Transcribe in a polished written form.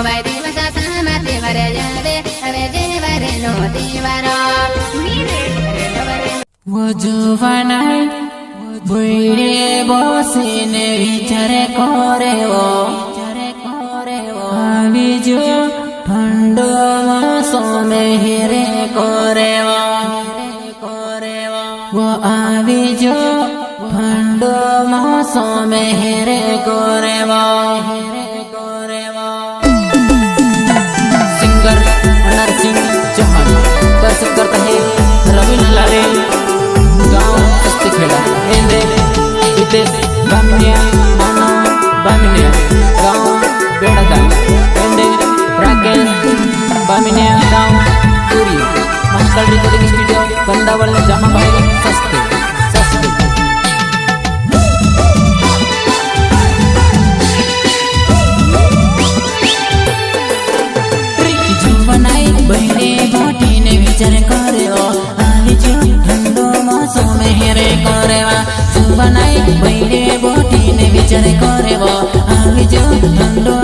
ભાઈ દિવસ સામાથી વરે જાવે હવે જે વરે નો દીવાનો वो जुवानाई बुढ़े बसीने विचारे करे वो आवी जो ठंडो मासो में हिरे करे वो आवी जो ठंडो मासो में हिरे करे सिंगर अनर सिंह चौहान दर्शक करता है रवीना लाले गाँव सस्ती खेड़ा एंदे हितेश बामिनिया मानो बामिनिया गाँव बेड़ादाल एंदे राकेश बामिनिया गाँव पूरी महाकाल रिकॉर्डिंग स्टूडियो बंदावल जामा भाई सस्ते बहने बाटी ने विचार करे आवी जो ठंडो मौसम में हेरे करे बनाई बहने बाटी ने विचार करे आवी जो ठंडो